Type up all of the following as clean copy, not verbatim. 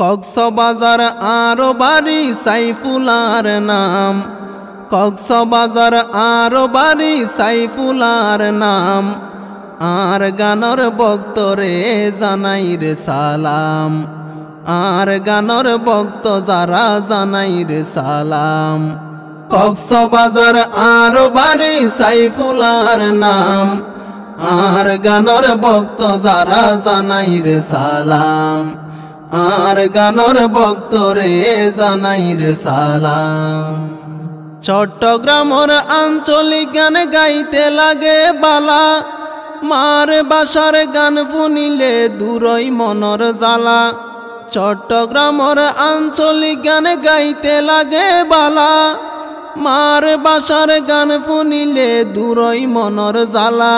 কক্সবাজার আরো বাড়ি সাইফুলার নাম, কক্সবাজার আরো বাড়ি সাইফুলার নাম। আর গানর ভক্তরে জানাই রে সালাম, আর গানর ভক্ত যারা জানাই রে সালাম। কক্সবাজার আরো বাড়ি সাইফুলার নাম, আর গানর ভক্ত যারা জানাই রে সালাম, আর গানর ভক্তরে জানাই রে সালাম। চট্টগ্রামের আঞ্চলিক গান গাইতে লাগে বালা, মার বাসার গান শুনিলে দূরই মনর জ্বালা। চট্টগ্রামের আঞ্চলিক গান গাইতে লাগে বালা, মার বাসার গান শুনিলে দূরই মনর জ্বালা।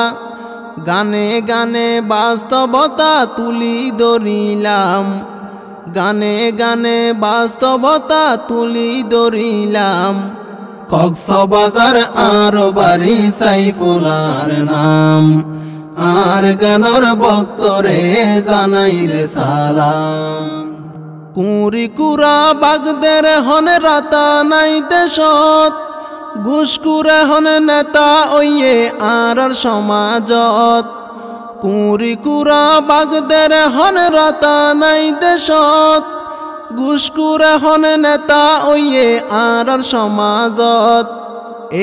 গানে গানে বাস্তবতা তুলি ধরিলাম, গানে গানে বাস্তবতা তুলি ধরিলাম। কক্সবাজার আরো বাড়ি সাইফুলার নাম, আর গানর ভক্তরে জানাই রে সালাম। কুঁড়ি কুড়া বাগদের হন রাতা নাই দেশত, ঘুষকুরে হন নেতা ওইয়ে আর সমাজত। কুঁড়ি কুড়া বাগদের হন রাতা নাই দেশত, ঘুষকুরে হন নেতা ওইয়ে আর সমাজত।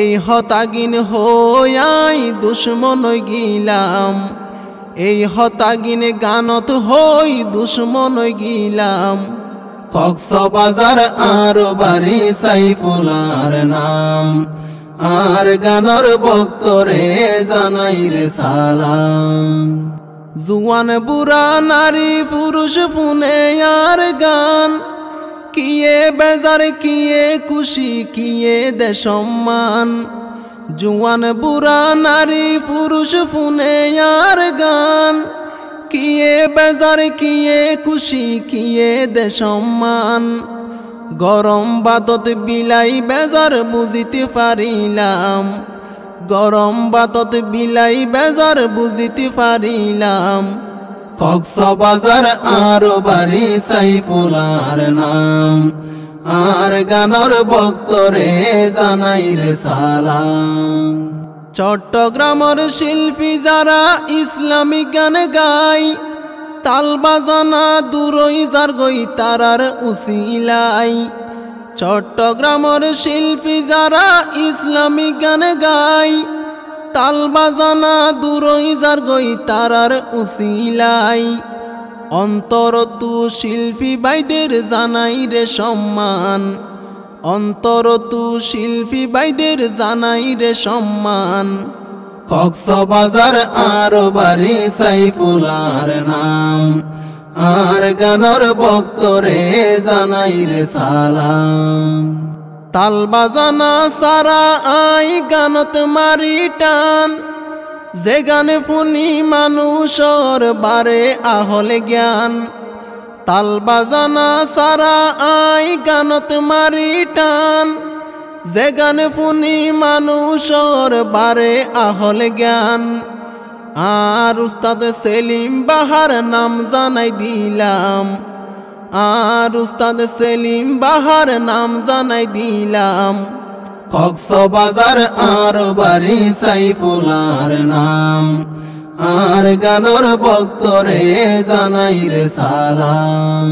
এই হতাগিন হই দুশ্মন গিলাম, এই হতাগিন গানত হই দুশ্মন গিলাম। কক্সবাজার আরো বাড়ি সাইফুলার নাম, আর গানর ভক্তরে জানাই রে সালাম। জুয়ান বুড়া নারী পুরুষ ফুনে আর গান, কিয়ে বেজার কিয়ে খুশি কিয়ে দে সম্মান। জুয়ান বুড়া নারী পুরুষ ফুনে আর গান, কিয়ে বেজার কিয়ে খুশি কিয়ে দে সম্মান। গরম বাতত বিলাই বেজার বুঝিতে পারিলাম, গরম বাতত বিলাই বেজার বুঝিতে পারিলাম। কক্সবাজার আরো বাড়ি সাইফুলার নাম, আর গানর ভক্তরে জানাই রে সালাম। চট্টগ্রামের শিল্পী যারা ইসলামিক গান গায়, তাল বাজানা দূরই যার গই তারার উসিলাই। চট্টগ্রামের শিল্পী যারা ইসলামিক গান গায়, তাল বাজানা দূরই যার গই তারার উসিলাই। অন্তরতু শিল্পী বাইদের জানাই রে সম্মান, অন্তরতু শিল্পী বাইদের জানাই রে সম্মান। কক্সবাজার আরো বাড়ি সাইফুলার নাম, আর গানর ভক্তরে জানাই রে সালাম। তাল বাজানা সারা আই গানত মারি টান, যে গানে শুনি মানুষর বারে আহলে জ্ঞান। তাল বাজানা সারা আই গানত মারি টান, যে গানে শুনি মানুষর বারে আহলে জ্ঞান। আর উস্তাদ সেলিম বাহার নাম জানাই দিলাম, আর উস্তাদ সেলিম বাহার নাম জানাই দিলাম। কক্সবাজার আরো বাড়ি সাইফুলার নাম, আর গানর ভক্তরে জানাই রে সালাম।